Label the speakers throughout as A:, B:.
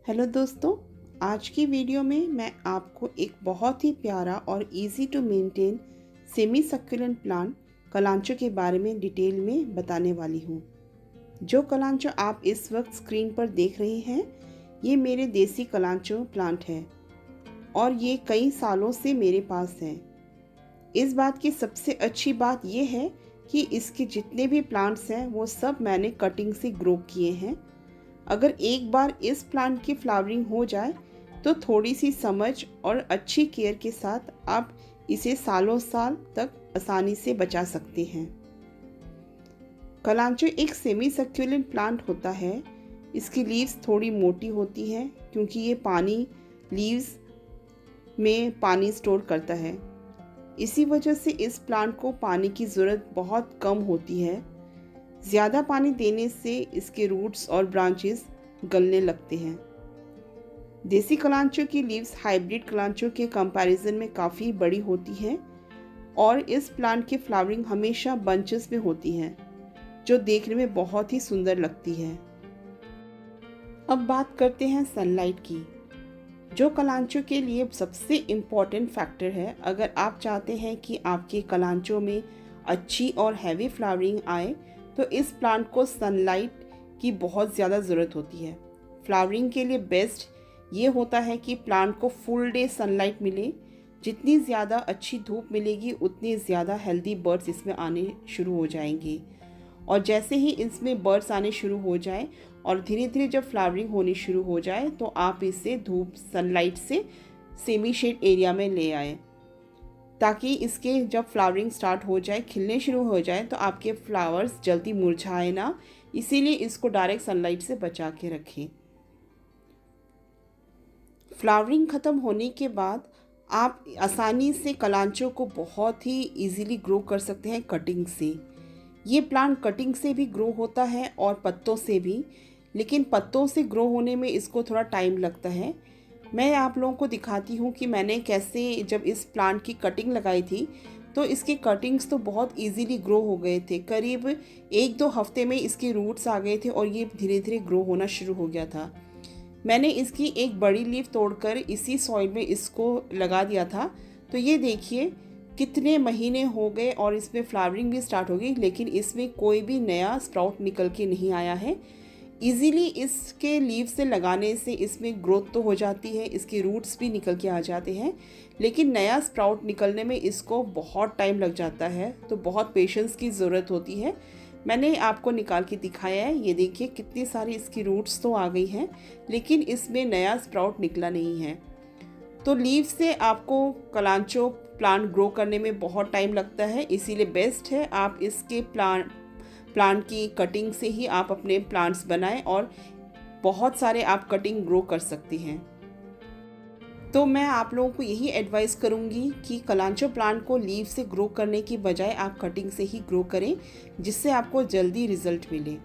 A: Hello दोस्तों, आज की वीडियो में मैं आपको एक बहुत ही प्यारा और easy to maintain semi succulent plant kalanchoe के बारे में डिटेल में बताने वाली हूँ। जो कलांचो आप इस वक्त स्क्रीन पर देख रहे हैं, ये मेरे देसी कलांचो प्लांट है और ये कई सालों से मेरे पास है। इस बात की सबसे अच्छी बात यह है कि इसके जितने भी प्लांट्स हैं वो सब मैंने कटिंग से ग्रो किए हैं। अगर एक बार इस प्लांट की फ्लावरिंग हो जाए तो थोड़ी सी समझ और अच्छी केयर के साथ आप इसे सालों साल तक आसानी से बचा सकते हैं। कलांचो एक सेमी सक्यूलेंट प्लांट होता है। इसकी लीव्स थोड़ी मोटी होती हैं क्योंकि ये पानी लीव्स में पानी स्टोर करता है। इसी वजह से इस प्लांट को पानी की ज़रूरत बहुत कम होती है। ज़्यादा पानी देने से इसके रूट्स और ब्रांचेस गलने लगते हैं। देसी कलांचो की लीव्स हाइब्रिड कलांचो के कंपैरिजन में काफ़ी बड़ी होती हैं और इस प्लांट की फ्लावरिंग हमेशा बंचेस में होती है, जो देखने में बहुत ही सुंदर लगती है। अब बात करते हैं सनलाइट की, जो कलांचो के लिए सबसे इम्पॉर्टेंट फैक्टर है। अगर आप चाहते हैं कि आपके कलांचो में अच्छी और हैवी फ्लावरिंग आए तो इस प्लांट को सनलाइट की बहुत ज़्यादा ज़रूरत होती है। फ्लावरिंग के लिए बेस्ट ये होता है कि प्लांट को फुल डे सनलाइट मिले। जितनी ज़्यादा अच्छी धूप मिलेगी उतनी ज़्यादा हेल्दी बर्ड्स इसमें आने शुरू हो जाएंगे। और जैसे ही इसमें बर्ड्स आने शुरू हो जाए और धीरे धीरे जब फ्लावरिंग होनी शुरू हो जाए तो आप इसे धूप सनलाइट से सेमी शेड एरिया में ले आए, ताकि इसके जब फ्लावरिंग स्टार्ट हो जाए, खिलने शुरू हो जाए, तो आपके फ्लावर्स जल्दी मुरझाए ना। इसीलिए इसको डायरेक्ट सनलाइट से बचा के रखें। फ्लावरिंग ख़त्म होने के बाद आप आसानी से कलांचो को बहुत ही इजीली ग्रो कर सकते हैं कटिंग से। ये प्लांट कटिंग से भी ग्रो होता है और पत्तों से भी, लेकिन पत्तों से ग्रो होने में इसको थोड़ा टाइम लगता है। मैं आप लोगों को दिखाती हूँ कि मैंने कैसे जब इस प्लांट की कटिंग लगाई थी तो इसके कटिंग्स तो बहुत इजीली ग्रो हो गए थे। करीब 1-2 हफ्ते में इसके रूट्स आ गए थे और ये धीरे धीरे ग्रो होना शुरू हो गया था। मैंने इसकी एक बड़ी लीफ तोड़कर इसी सॉइल में इसको लगा दिया था। तो ये देखिए कितने महीने हो गए और इसमें फ्लावरिंग भी स्टार्ट हो गई, लेकिन इसमें कोई भी नया स्प्राउट निकल के नहीं आया है। इजीली इसके लीव से लगाने से इसमें ग्रोथ तो हो जाती है, इसके रूट्स भी निकल के आ जाते हैं, लेकिन नया स्प्राउट निकलने में इसको बहुत टाइम लग जाता है। तो बहुत पेशेंस की ज़रूरत होती है। मैंने आपको निकाल के दिखाया है। ये देखिए कितनी सारी इसकी रूट्स तो आ गई हैं, लेकिन इसमें नया स्प्राउट निकला नहीं है। तो लीव से आपको कलांचो प्लांट ग्रो करने में बहुत टाइम लगता है, इसीलिए बेस्ट है आप इसके प्लांट की कटिंग से ही आप अपने प्लांट्स बनाएं और बहुत सारे आप कटिंग ग्रो कर सकती हैं। तो मैं आप लोगों को यही एडवाइस करूंगी कि कलांचो प्लांट को लीव से ग्रो करने की बजाय आप कटिंग से ही ग्रो करें, जिससे आपको जल्दी रिजल्ट मिले।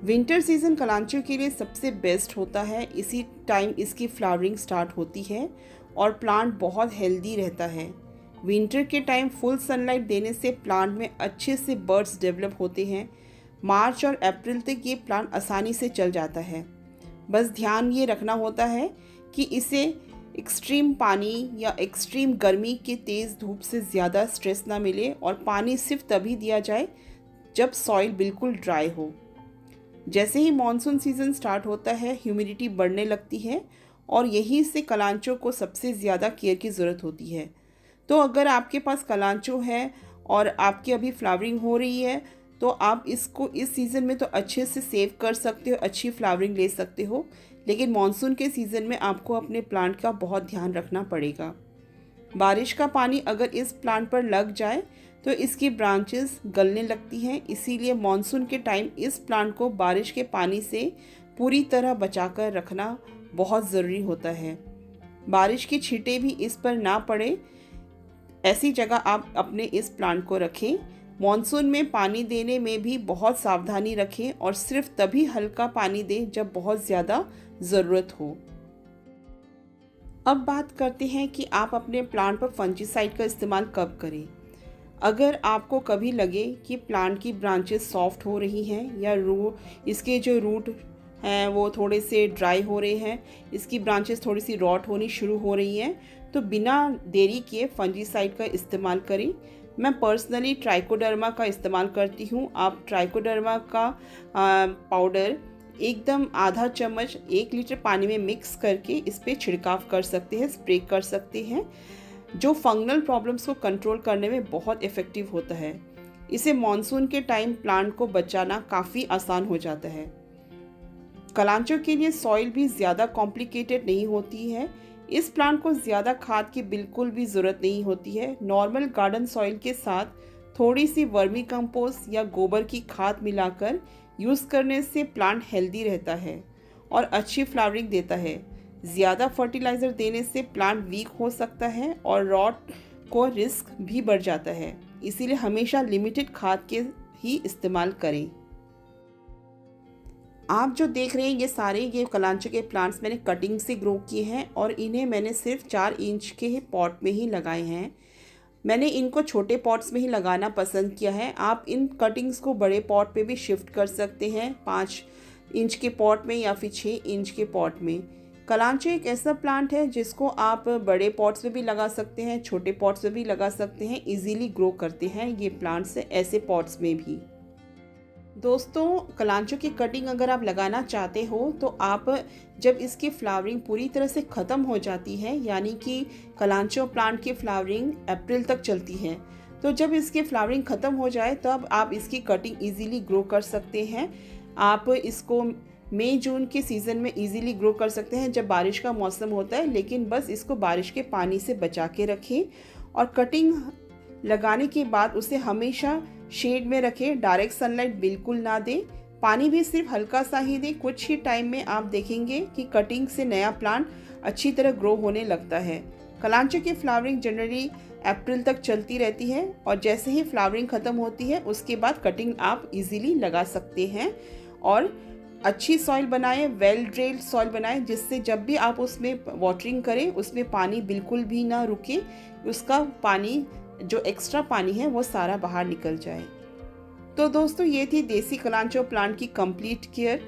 A: विंटर सीजन कलांचो के लिए सबसे बेस्ट होता है। इसी टाइम इसकी फ्लावरिंग स्टार्ट होती है और प्लांट बहुत हेल्दी रहता है। विंटर के टाइम फुल सनलाइट देने से प्लांट में अच्छे से बर्ड्स डेवलप होते हैं। मार्च और अप्रैल तक ये प्लांट आसानी से चल जाता है। बस ध्यान ये रखना होता है कि इसे एक्सट्रीम पानी या एक्सट्रीम गर्मी के तेज़ धूप से ज़्यादा स्ट्रेस ना मिले और पानी सिर्फ तभी दिया जाए जब सॉइल बिल्कुल ड्राई हो। जैसे ही मॉनसून सीज़न स्टार्ट होता है, ह्यूमिडिटी बढ़ने लगती है और यहीं से कलांचो को सबसे ज़्यादा केयर की ज़रूरत होती है। तो अगर आपके पास कलांचो है और आपकी अभी फ्लावरिंग हो रही है तो आप इसको इस सीज़न में तो अच्छे से सेव कर सकते हो, अच्छी फ्लावरिंग ले सकते हो, लेकिन मॉनसून के सीज़न में आपको अपने प्लांट का बहुत ध्यान रखना पड़ेगा। बारिश का पानी अगर इस प्लांट पर लग जाए तो इसकी ब्रांचेस गलने लगती हैं, इसीलिए मॉनसून के टाइम इस प्लांट को बारिश के पानी से पूरी तरह बचाकर रखना बहुत ज़रूरी होता है। बारिश की छींटें भी इस पर ना पड़े, ऐसी जगह आप अपने इस प्लांट को रखें। मॉनसून में पानी देने में भी बहुत सावधानी रखें और सिर्फ तभी हल्का पानी दें जब बहुत ज़्यादा ज़रूरत हो। अब बात करते हैं कि आप अपने प्लांट पर फंजीसाइड का इस्तेमाल कब करें। अगर आपको कभी लगे कि प्लांट की ब्रांचेस सॉफ्ट हो रही हैं या इसके जो रूट हैं वो थोड़े से ड्राई हो रहे हैं, इसकी ब्रांचेस थोड़ी सी रॉट होनी शुरू हो रही हैं, तो बिना देरी किए फंजीसाइड का इस्तेमाल करें। मैं पर्सनली ट्राइकोडर्मा का इस्तेमाल करती हूँ। आप ट्राइकोडर्मा का पाउडर एकदम आधा चम्मच 1 लीटर पानी में मिक्स करके इस पर छिड़काव कर सकते हैं, स्प्रे कर सकते हैं, जो फंगल प्रॉब्लम्स को कंट्रोल करने में बहुत इफ़ेक्टिव होता है। इसे मॉनसून के टाइम प्लांट को बचाना काफ़ी आसान हो जाता है। कलांचो के लिए सॉइल भी ज़्यादा कॉम्प्लिकेटेड नहीं होती है। इस प्लांट को ज़्यादा खाद की बिल्कुल भी ज़रूरत नहीं होती है। नॉर्मल गार्डन सॉइल के साथ थोड़ी सी वर्मी कंपोस्ट या गोबर की खाद मिलाकर यूज़ करने से प्लांट हेल्दी रहता है और अच्छी फ्लावरिंग देता है। ज़्यादा फर्टिलाइज़र देने से प्लांट वीक हो सकता है और रॉट को रिस्क भी बढ़ जाता है, इसीलिए हमेशा लिमिटेड खाद के ही इस्तेमाल करें। आप जो देख रहे हैं ये कलांचो के प्लांट्स मैंने कटिंग से ग्रो किए हैं और इन्हें मैंने सिर्फ 4 इंच के पॉट में ही लगाए हैं। मैंने इनको छोटे पॉट्स में ही लगाना पसंद किया है। आप इन कटिंग्स को बड़े पॉट पे भी शिफ्ट कर सकते हैं, 5 इंच के पॉट में या फिर 6 इंच के पॉट में। कलांचो एक ऐसा प्लांट है जिसको आप बड़े पॉट्स में भी लगा सकते हैं, छोटे पॉट्स में भी लगा सकते हैं। इजीली ग्रो करते हैं ये प्लांट्स ऐसे पॉट्स में भी। दोस्तों, कलांचो की कटिंग अगर आप लगाना चाहते हो तो आप जब इसकी फ्लावरिंग पूरी तरह से ख़त्म हो जाती है, यानी कि कलांचो प्लांट की फ्लावरिंग अप्रैल तक चलती है, तो जब इसकी फ्लावरिंग ख़त्म हो जाए तब आप इसकी कटिंग इजीली ग्रो कर सकते हैं। आप इसको मई जून के सीज़न में इजीली ग्रो कर सकते हैं जब बारिश का मौसम होता है, लेकिन बस इसको बारिश के पानी से बचा के रखें और कटिंग लगाने के बाद उसे हमेशा शेड में रखें। डायरेक्ट सनलाइट बिल्कुल ना दें, पानी भी सिर्फ हल्का सा ही दें। कुछ ही टाइम में आप देखेंगे कि कटिंग से नया प्लांट अच्छी तरह ग्रो होने लगता है। कलांचो की फ्लावरिंग जनवरी अप्रैल तक चलती रहती है और जैसे ही फ्लावरिंग ख़त्म होती है उसके बाद कटिंग आप इजीली लगा सकते हैं। और अच्छी सॉइल बनाएं, वेल ड्रेन्ड सॉइल बनाएं, जिससे जब भी आप उसमें वाटरिंग करें उसमें पानी बिल्कुल भी ना रुके, उसका पानी जो एक्स्ट्रा पानी है वो सारा बाहर निकल जाए। तो दोस्तों, ये थी देसी कलांचो प्लांट की कंप्लीट केयर,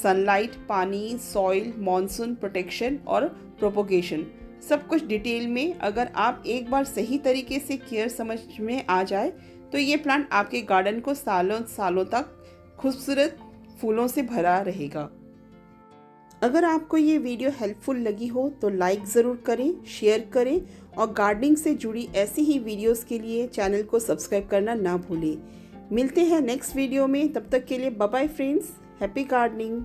A: सनलाइट, पानी, सॉइल, मॉनसून प्रोटेक्शन और प्रोपोगेशन, सब कुछ डिटेल में। अगर आप एक बार सही तरीके से केयर समझ में आ जाए तो ये प्लांट आपके गार्डन को सालों सालों तक खूबसूरत फूलों से भरा रहेगा। अगर आपको ये वीडियो हेल्पफुल लगी हो तो लाइक ज़रूर करें, शेयर करें और गार्डनिंग से जुड़ी ऐसी ही वीडियोस के लिए चैनल को सब्सक्राइब करना ना भूलें। मिलते हैं नेक्स्ट वीडियो में, तब तक के लिए bye bye friends, happy gardening.